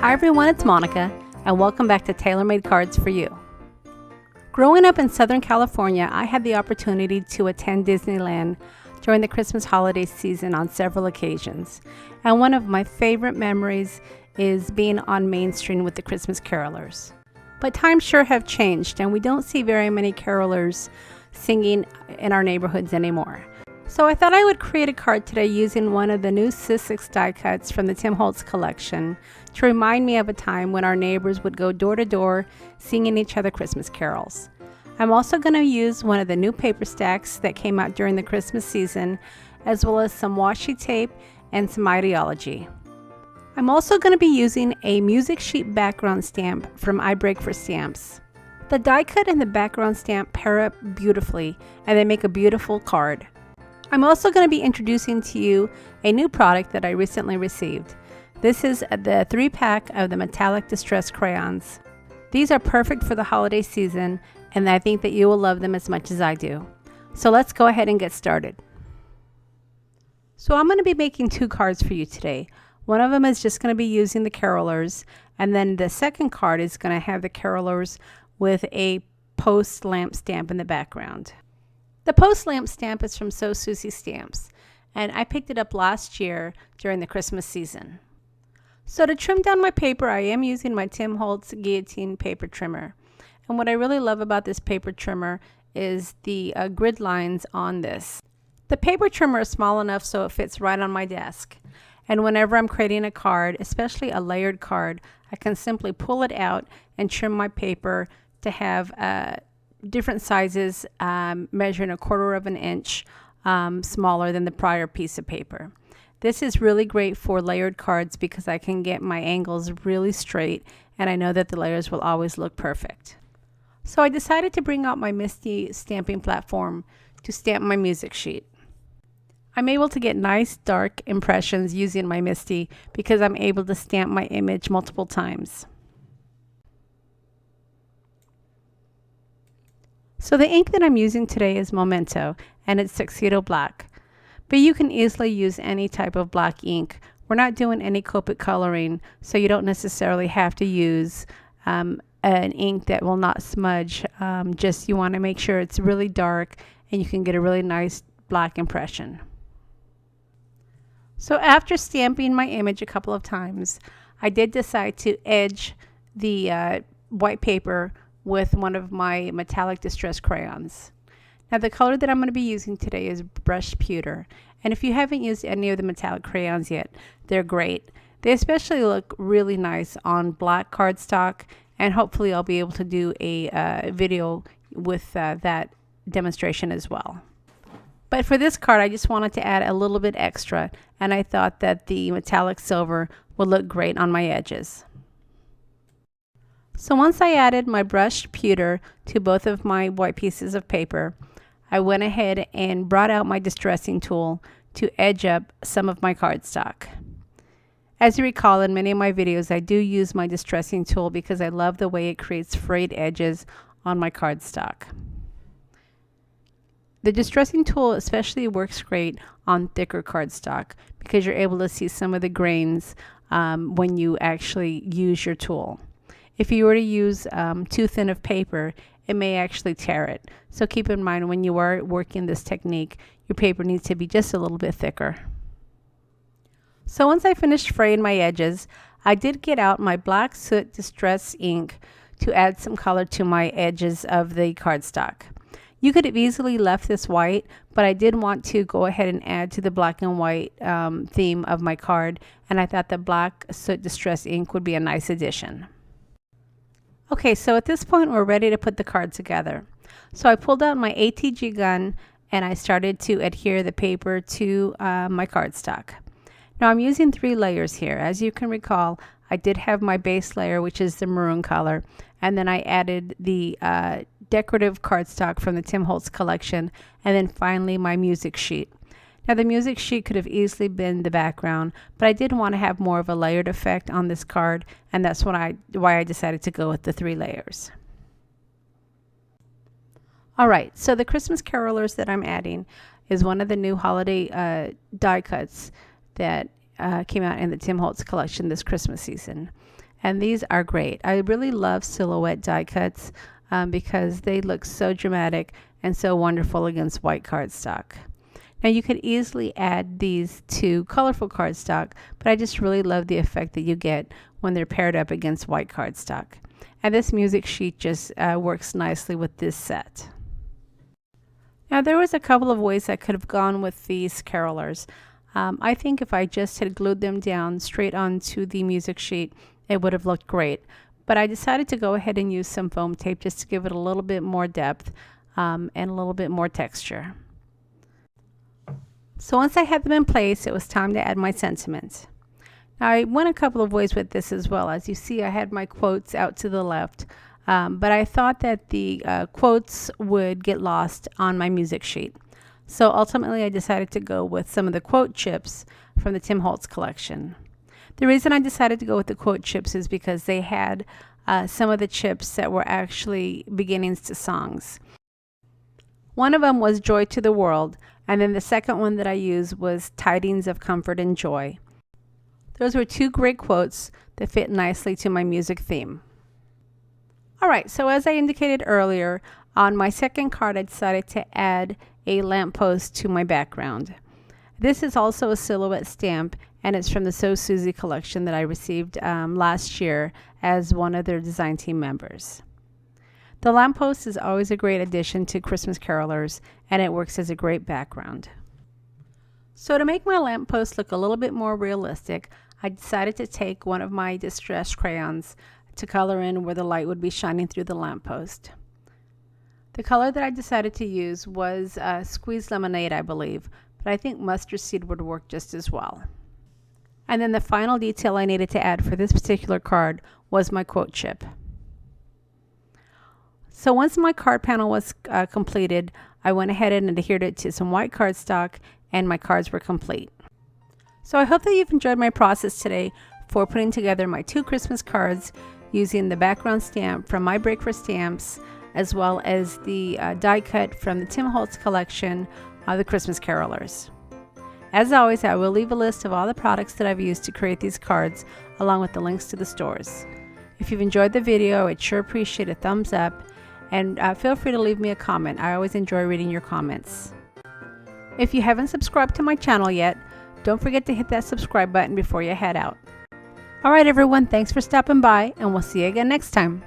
Hi everyone, it's Monica, and welcome back to Tailor-Made Cards for You. Growing up in Southern California, I had the opportunity to attend Disneyland during the Christmas holiday season on several occasions. And one of my favorite memories is being on Main Street with the Christmas carolers. But times sure have changed, and we don't see very many carolers singing in our neighborhoods anymore. So I thought I would create a card today using one of the new Sizzix die cuts from the Holtz collection to remind me of a time when our neighbors would go door to door singing each other Christmas carols. I'm also going to use one of the new paper stacks that came out during the Christmas season, as well as some washi tape and some Idea-ology. I'm also going to be using a music sheet background stamp from I Break for Stamps. The die cut and the background stamp pair up beautifully, and they make a beautiful card. I'm also going to be introducing to you a new product that I recently received. This is the 3-pack of the metallic distress crayons. These are perfect for the holiday season, and I think that you will love them as much as I do. So let's go ahead and get started. So I'm going to be making 2 cards for you today. One of them is just going to be using the carolers, and then the second card is going to have the carolers with a post lamp stamp in the background. The post lamp stamp is from So Susie Stamps, and I picked it up last year during the Christmas season. So to trim down my paper, I am using my Holtz guillotine paper trimmer. And what I really love about this paper trimmer is the grid lines on this. The paper trimmer is small enough so it fits right on my desk. And whenever I'm creating a card, especially a layered card, I can simply pull it out and trim my paper to have different sizes, measuring 1/4 of an inch smaller than the prior piece of paper. This is really great for layered cards because I can get my angles really straight, and I know that the layers will always look perfect. So I decided to bring out my Misty stamping platform to stamp my music sheet. I'm able to get nice dark impressions using my Misty because I'm able to stamp my image multiple times. So the ink that I'm using today is Memento, and it's Tuxedo Black. But you can easily use any type of black ink. We're not doing any Copic coloring, so you don't necessarily have to use an ink that will not smudge. Just you want to make sure it's really dark and you can get a really nice black impression. So after stamping my image a couple of times, I did decide to edge the white paper with one of my metallic distress crayons. Now the color that I'm going to be using today is brushed pewter, and if you haven't used any of the metallic crayons yet, they're great. They especially look really nice on black cardstock, and hopefully I'll be able to do a video with that demonstration as well. But for this card, I just wanted to add a little bit extra, and I thought that the metallic silver would look great on my edges. So once I added my brushed pewter to both of my white pieces of paper, I went ahead and brought out my distressing tool to edge up some of my cardstock. As you recall, in many of my videos, I do use my distressing tool because I love the way it creates frayed edges on my cardstock. The distressing tool especially works great on thicker cardstock because you're able to see some of the grains when you actually use your tool. If you were to use too thin of paper, it may actually tear it. So keep in mind when you are working this technique, your paper needs to be just a little bit thicker. So once I finished fraying my edges, I did get out my black Soot Distress ink to add some color to my edges of the cardstock. You could have easily left this white, but I did want to go ahead and add to the black and white theme of my card, and I thought the black Soot Distress ink would be a nice addition. Okay, so at this point we're ready to put the card together. So I pulled out my ATG gun and I started to adhere the paper to my cardstock. Now I'm using 3 layers here. As you can recall, I did have my base layer, which is the maroon color, and then I added the decorative cardstock from the Holtz collection, and then finally my music sheet. Now the music sheet could have easily been the background, but I did want to have more of a layered effect on this card, and that's why I decided to go with the 3 layers. Alright, so the Christmas carolers that I'm adding is one of the new holiday die cuts that came out in the Holtz collection this Christmas season. and these are great. I really love silhouette die cuts because they look so dramatic and so wonderful against white cardstock. Now you could easily add these to colorful cardstock, but I just really love the effect that you get when they're paired up against white cardstock. And this music sheet just works nicely with this set. Now there was a couple of ways I could have gone with these carolers. I think if I just had glued them down straight onto the music sheet, it would have looked great. But I decided to go ahead and use some foam tape just to give it a little bit more depth and a little bit more texture. So once I had them in place, it was time to add my sentiments. Now I went a couple of ways with this as well. As you see, I had my quotes out to the left, but I thought that the quotes would get lost on my music sheet. So ultimately I decided to go with some of the quote chips from the Tim Holtz collection. The reason I decided to go with the quote chips is because they had some of the chips that were actually beginnings to songs. One of them was Joy to the World, and then the second one that I used was Tidings of Comfort and Joy. Those were two great quotes that fit nicely to my music theme. Alright, so as I indicated earlier, on my second card I decided to add a lamppost to my background. This is also a silhouette stamp, and it's from the So Susie collection that I received last year as one of their design team members. The lamppost is always a great addition to Christmas carolers, and it works as a great background. So to make my lamppost look a little bit more realistic, I decided to take one of my distressed crayons to color in where the light would be shining through the lamppost. The color that I decided to use was Squeezed Lemonade, I believe, but I think mustard seed would work just as well. And then the final detail I needed to add for this particular card was my quote chip. So once my card panel was completed, I went ahead and adhered it to some white cardstock, and my cards were complete. So I hope that you've enjoyed my process today for putting together my 2 Christmas cards using the background stamp from My Break for Stamps, as well as the die cut from the Tim Holtz collection, the Christmas Carolers. As always, I will leave a list of all the products that I've used to create these cards, along with the links to the stores. If you've enjoyed the video, I'd sure appreciate a thumbs up, and feel free to leave me a comment. I always enjoy reading your comments. If you haven't subscribed to my channel yet, don't forget to hit that subscribe button before you head out. Alright everyone, thanks for stopping by, and we'll see you again next time.